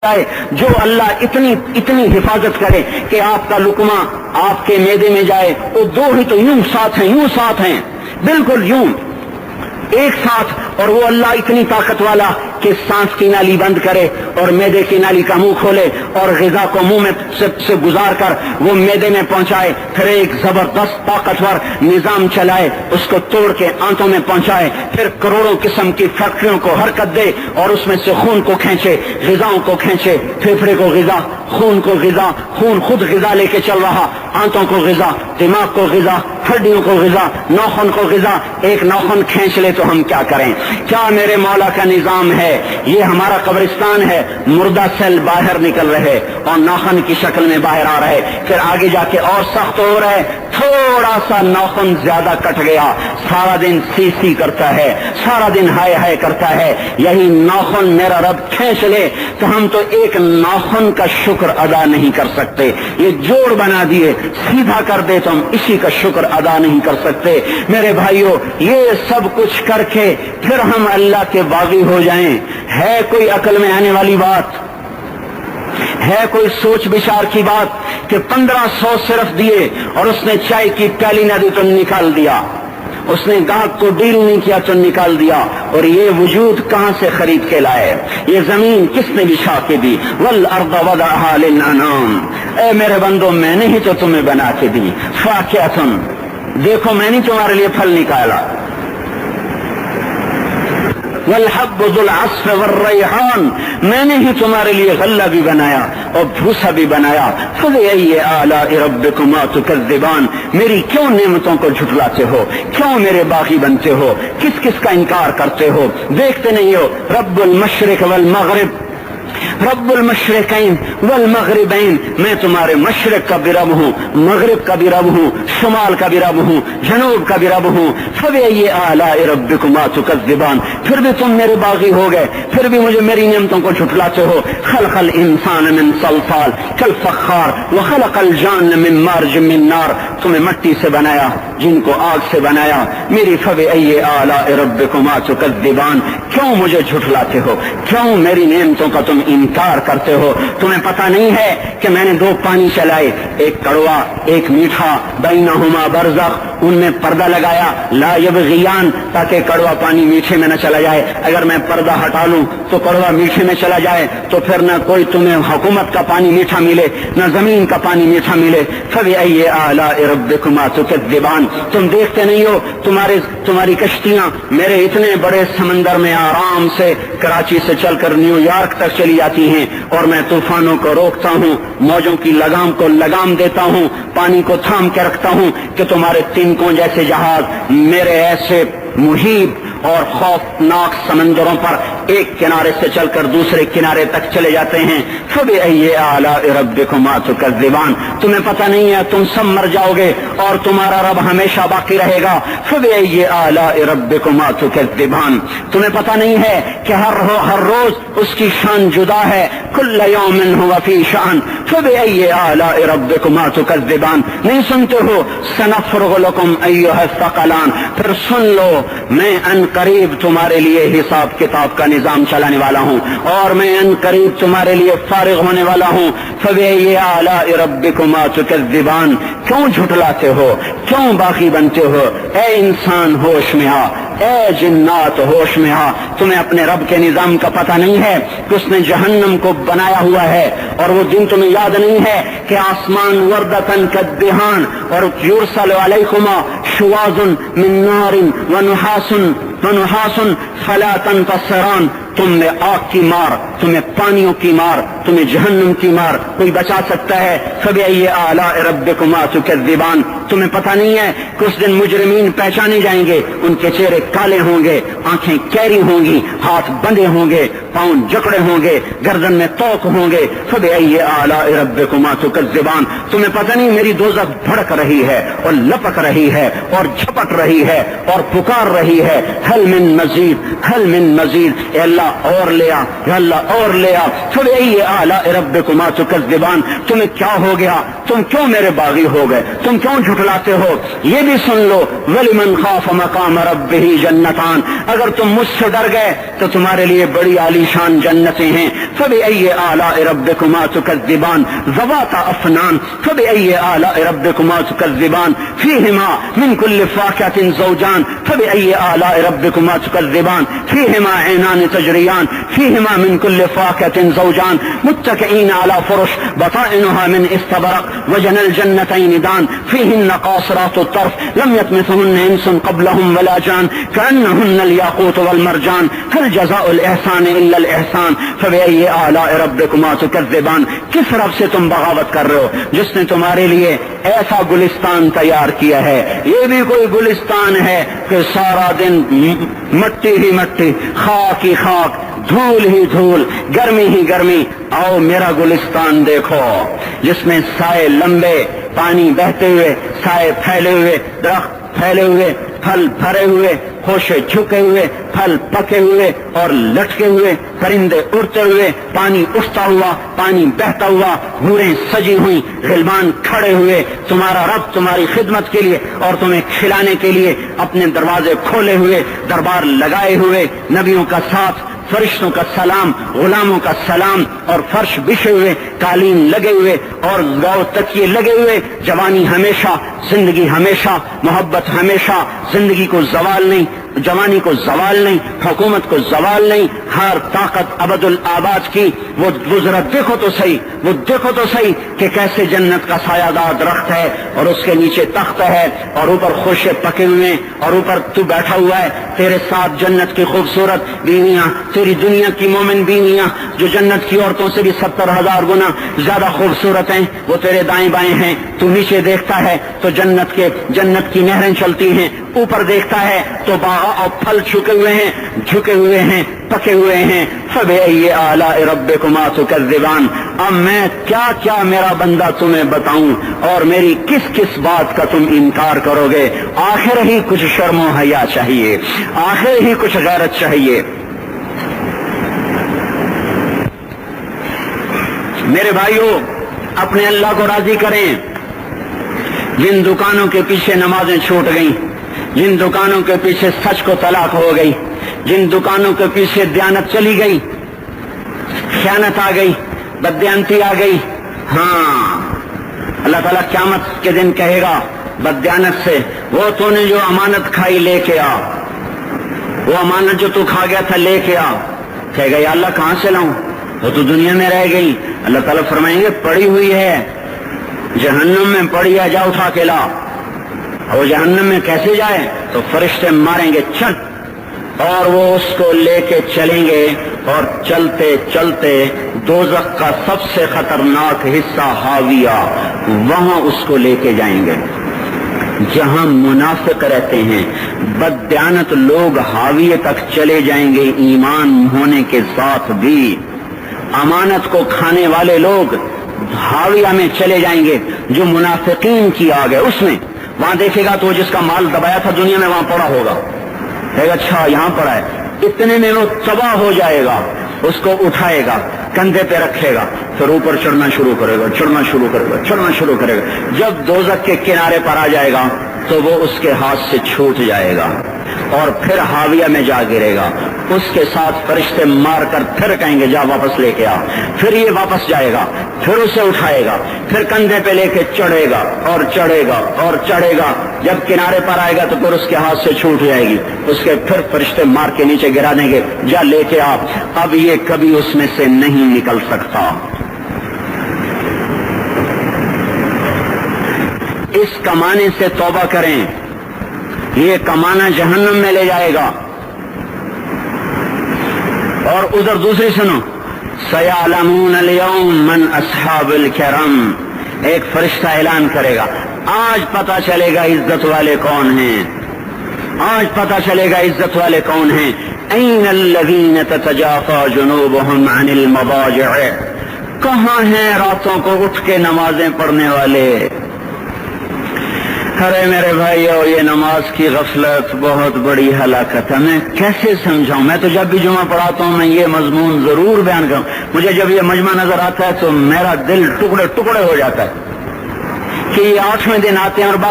جائے جو اللہ اتنی حفاظت کرے کہ آپ کا لقمہ آپ کے معدے میں جائے، وہ دو ہی تو یوں ساتھ ہیں بالکل یوں ایک ساتھ، اور وہ اللہ اتنی طاقت والا کہ سانس کی نالی بند کرے اور معدے کی نالی کا منہ کھولے اور غذا کو منہ میں سے گزار کر وہ معدے میں پہنچائے، پھر ایک زبردست طاقتور نظام چلائے، اس کو توڑ کے آنتوں میں پہنچائے، پھر کروڑوں قسم کی فیکٹریوں کو حرکت دے اور اس میں سے خون کو کھینچے، غذاؤں کو کھینچے، پھیپھڑے کو غذا، خون کو غذا، خون خود غذا لے کے چل رہا، آنتوں کو غذا، دماغ کو غذا، ہڈیوں کو غذا، ناخن کو غذا، ایک ناخن کھینچ لے تو ہم کیا کریں؟ کیا میرے مولا کا نظام ہے؟ یہ ہمارا قبرستان ہے، مردہ سیل باہر نکل رہے اور ناخن کی شکل میں باہر آ رہے، پھر آگے جا کے اور سخت ہو رہے، تھوڑا سا ناخن زیادہ کٹ گیا، سارا دن سی کرتا ہے، سارا دن ہائے کرتا ہے، یہی ناخن میرا رب کھینچ لے تو ہم تو ایک ناخن کا شکر ادا نہیں کر سکتے، یہ جوڑ بنا دیے سیدھا کر دے تو ہم اسی کا شکر ادا نہیں کر سکتے۔ میرے بھائیوں، یہ سب کچھ کر کے پھر ہم اللہ کے باغی ہو جائیں، ہے کوئی عقل میں آنے والی بات؟ ہے کوئی سوچ بچار کی بات کہ 1500 صرف دیے اور اس نے چائے کی پیالی نہ دی تو نکال دیا، اس نے گاہک کو ڈیل نہیں کیا تو نکال دیا، اور یہ وجود کہاں سے خرید کے لائے؟ یہ زمین کس نے بچھا کے دی؟ والارض وضعها للانام، اے میرے بندو میں نے ہی تو تمہیں بنا کے دی، فاکہۃ، دیکھو میں نے تمہارے لیے پھل نکالا، والحب ذو العصف والریحان، میں نے ہی تمہارے لیے غلہ بھی بنایا اور بھوسا بھی بنایا، فبأي آلاء ربكما تكذبان، میری کیوں نعمتوں کو جھٹلاتے ہو؟ کیوں میرے باغی بنتے ہو؟ کس کس کا انکار کرتے ہو؟ دیکھتے نہیں ہو رب المشرق والمغرب، رب المشرقین والمغربین، میں تمہارے مشرق کا بھی رب ہوں، مغرب کا بھی رب ہوں، شمال کا بھی رب ہوں، جنوب کا بھی رب ہوں، فبأي آلاء ربكما تكذبان، پھر بھی تم میرے باغی ہو گئے، پھر بھی مجھے میری نعمتوں کو جھٹلاتے ہو۔ خلق الانسان من صلصال کالفخار وخلق الجان من مارج من نار، تمہیں مٹی سے بنایا، جن کو آگ سے بنایا، میری فبأي آلاء ربكما تكذبان، کیوں مجھے جھٹلاتے ہو؟ کیوں میری نعمتوں کا تم انکار کرتے ہو؟ تمہیں پتہ نہیں ہے کہ میں نے دو پانی چلائے، ایک کڑوا ایک میٹھا، بینہما برزخ، ان میں پردہ لگایا، لا یبغیان، تاکہ کڑوا پانی میٹھے میں نہ چلا جائے، اگر میں پردہ ہٹا لوں تو کڑوا میٹھے میں چلا جائے تو پھر نہ کوئی تمہیں حکومت کا پانی میٹھا ملے نہ زمین کا پانی میٹھا ملے۔ فبأي آلاء ربكما تكذبان، تم دیکھتے نہیں ہو تمہاری کشتیاں میرے اتنے بڑے سمندر میں آرام سے کراچی سے چل کر نیو یارک تک چلی جاتی ہیں، اور میں طوفانوں کو روکتا ہوں، موجوں کی لگام کو لگام دیتا ہوں، پانی کو تھام کے رکھتا ہوں کہ تمہارے تنکوں جیسے جہاز میرے ایسے محیط اور خوفناک سمندروں پر ایک کنارے سے چل کر دوسرے کنارے تک چلے جاتے ہیں۔ فبأي آلاء ربكما تكذبان، تمہیں پتہ نہیں ہے تم سب مر جاؤ گے اور تمہارا رب ہمیشہ باقی رہے گا۔ فبأي آلاء ربكما تكذبان، تمہیں پتہ نہیں ہے کہ ہر روز اس کی شان جدا ہے، كل يوم هو في شأن، فبأي آلاء ربكما تكذبان، نہیں سنتے ہو؟ سنفرغ لكم أيها الثقلان، پھر سن لو میں ان قریب تمہارے لیے حساب کتاب کا نظام چلانے والا ہوں، اور میں ان قریب تمہارے لیے فارغ ہونے والا ہوں۔ فبأي آلاء ربكما تكذبان، کیوں جھٹلاتے ہو؟ کیوں باقی بنتے ہو؟ اے انسان ہوش میں آ، اے جنات ہوش میں آ، تمہیں اپنے رب کے نظام کا پتہ نہیں ہے کہ اس نے جہنم کو بنایا ہوا ہے، اور وہ دن تمہیں یاد نہیں ہے کہ آسمان وردتن کالدہان، اور یرسل علیکما شواظ من نار ونحاس فلا تنتصران، تم میں آگ کی مار، تمہیں پانیوں کی مار، تمہیں جہنم کی مار کوئی بچا سکتا ہے؟ فبأي آلاء ربكما تكذبان، تمہیں پتہ نہیں ہے کہ اس دن مجرمین پہچانے جائیں گے، ان کے چہرے کالے ہوں گے، آنکھیں کیری ہوں گی، ہاتھ بندھے ہوں گے، پاؤں جکڑے ہوں گے، گردن میں توق ہوں گے۔ فبأي آلاء ربكما تكذبان، تمہیں پتہ نہیں میری دوزخ بھڑک رہی ہے اور لپک رہی ہے اور جھپٹ رہی ہے اور پکار رہی ہے، هل من مزید، هل من مزید، اے اللہ اللہ اور لے آ، یا اللہ اور لے آ۔ فبأي آلاء ربكما تكذبان، تمہیں کیا ہو گیا؟ تم کیوں میرے باغی ہو گئے؟ تم کیوں جھٹلاتے ہو؟ یہ بھی سن لو، وَلِمَنْ خَافَ مَقَامَ رَبِّهِ جَنَّتَانِ، اگر تم مجھ سے ڈر گئے تو تمہارے لیے بڑی عالی شان جنتیں ہیں۔ فبأي آلاء ربكما تكذبان ذواتا افنان، فبأي آلاء ربكما تكذبان فيهما من كل فاكهة زوجان، فبأي آلاء ربكما تكذبان فيهما عينان تجريان، فيهما من كل فاكهة زوجان متكئين على فرش بطائنها من استبرق وجنى الجنتين دان، فيهن قاصرات الطرف لم يطمثهن انس قبلهم ولا جان، كأنهن الياقوت والمرجان، هل جزاء الإحسان إلا الإحسان، فبأي آلاء ربكما تكذبان۔ کس رب سے تم بغاوت کر رہے ہو جس نے تمہارے لیے ایسا گلستان تیار کیا ہے؟ یہ بھی کوئی گلستان ہے کہ سارا دن مٹی ہی مٹی، خاک ہی خاک، دھول ہی دھول، گرمی ہی گرمی۔ آؤ میرا گلستان دیکھو جس میں سائے لمبے، پانی بہتے ہوئے، سائے پھیلے ہوئے، درخت پھیلے ہوئے، پھل بھرے ہوئے، خوشے جھکے ہوئے، پھل پکے ہوئے اور لٹکے ہوئے، پرندے اڑتے ہوئے، پانی اٹھتا ہوا، پانی بہتا ہوا، حوریں سجی ہوئی، غلمان کھڑے ہوئے، تمہارا رب تمہاری خدمت کے لیے اور تمہیں کھلانے کے لیے اپنے دروازے کھولے ہوئے، دربار لگائے ہوئے، نبیوں کا ساتھ، فرشتوں کا سلام، غلاموں کا سلام، اور فرش بچھے ہوئے، قالین لگے ہوئے اور گاؤ تکیے لگے ہوئے، جوانی ہمیشہ، زندگی ہمیشہ، محبت ہمیشہ، زندگی کو زوال نہیں، جوانی کو زوال نہیں، حکومت کو زوال نہیں، ہر طاقت ابد الآباد کی۔ وہ ذرا دیکھو تو صحیح، وہ دیکھو تو صحیح کہ کیسے جنت کا سایہ دار درخت ہے اور اس کے نیچے تخت ہے اور اوپر خوشے پکے ہوئے اور اوپر تو بیٹھا ہوا ہے، تیرے ساتھ جنت کی خوبصورت بیویاں، تیری دنیا کی مومن بیویاں جو جنت کی عورتوں سے بھی 70,000 گنا زیادہ خوبصورت ہیں، وہ تیرے دائیں بائیں ہیں۔ تو نیچے دیکھتا ہے تو جنت کی نہریں چلتی ہیں، اوپر دیکھتا ہے تو باغ اور پھل جھکے ہوئے ہیں، پکے ہوئے ہیں۔ فبأي آلاء ربكما تكذبان، اب میں کیا کیا میرا بندہ تمہیں بتاؤں اور میری کس کس بات کا تم انکار کرو گے؟ آخر ہی کچھ شرم و حیا چاہیے، آخر ہی کچھ غیرت چاہیے۔ میرے بھائیوں، اپنے اللہ کو راضی کریں۔ جن دکانوں کے پیچھے نمازیں چھوٹ گئیں، جن دکانوں کے پیچھے سچ کو طلاق ہو گئی، جن دکانوں کے پیچھے دیانت چلی گئی، خیانت آ گئی، بددیانتی آ گئی، ہاں اللہ تعالیٰ قیامت کے دن کہے گا بددیانت سے، وہ تو نے جو امانت کھائی لے کے آ، وہ امانت جو تو کھا گیا تھا لے کے آ۔ کہے گا یا اللہ کہاں سے لاؤں، وہ تو دنیا میں رہ گئی۔ اللہ تعالیٰ فرمائیں گے پڑی ہوئی ہے جہنم میں، پڑی ہے، جا اٹھا کے لا۔ وہ جہنم میں کیسے جائے؟ تو فرشتے ماریں گے چھٹ، اور وہ اس کو لے کے چلیں گے، اور چلتے چلتے دوزخ کا سب سے خطرناک حصہ حاویہ، وہاں اس کو لے کے جائیں گے جہاں منافق رہتے ہیں۔ بددیانت لوگ حاویہ تک چلے جائیں گے ایمان ہونے کے ساتھ بھی۔ امانت کو کھانے والے لوگ حاویہ میں چلے جائیں گے، جو منافقین کی آگ ہے اس میں۔ وہاں دیکھے گا تو جس کا مال دبایا تھا دنیا میں وہاں پڑا ہوگا، کہے گا اچھا یہاں پڑا ہے، اتنے میں وہ تباہ ہو جائے گا، اس کو اٹھائے گا، کندھے پہ رکھے گا، پھر اوپر چڑھنا شروع کرے گا، چڑھنا شروع کرے گا۔ جب دوزخ کے کنارے پر آ جائے گا تو وہ اس کے ہاتھ سے چھوٹ جائے گا اور پھر حاویہ میں جا گرے گا۔ اس کے ساتھ فرشتے مار کر پھر کہیں گے جا واپس لے کے آ، پھر یہ واپس جائے گا، پھر اسے اٹھائے گا، پھر کندھے پہ لے کے چڑھے گا اور چڑھے گا اور چڑھے گا۔ جب کنارے پر آئے گا تو پھر اس کے ہاتھ سے چھوٹ جائے گی، اس کے پھر فرشتے مار کے نیچے گرا دیں گے، جا لے کے آ۔ اب یہ کبھی اس میں سے نہیں نکل سکتا۔ اس کمانے سے توبہ کریں، یہ کمانا جہنم میں لے جائے گا۔ اور ادھر دوسری سنو، سَيَعْلَمُونَ الْيَوْمَ مَنْ أَصْحَابُ الْكِرَامِ، ایک فرشتہ اعلان کرے گا آج پتہ چلے گا عزت والے کون ہیں، آج پتہ چلے گا عزت والے کون ہیں۔ أَيْنَ الَّذِينَ تَتَجَافَى جُنُوبُهُمْ عَنِ الْمَضَاجِعِ، کہاں ہیں راتوں کو اٹھ کے نمازیں پڑھنے والے؟ ارے میرے بھائیو، یہ نماز کی غفلت بہت بڑی ہلاکت ہے. میں کیسے سمجھاؤں؟ میں تو جب بھی جمعہ پڑھاتا ہوں میں یہ مضمون ضرور بیان کروں. مجھے جب یہ مجمع نظر آتا ہے تو میرا دل ٹکڑے ٹکڑے ہو جاتا ہے کہ یہ 8ویں دن آتے ہیں اور باقی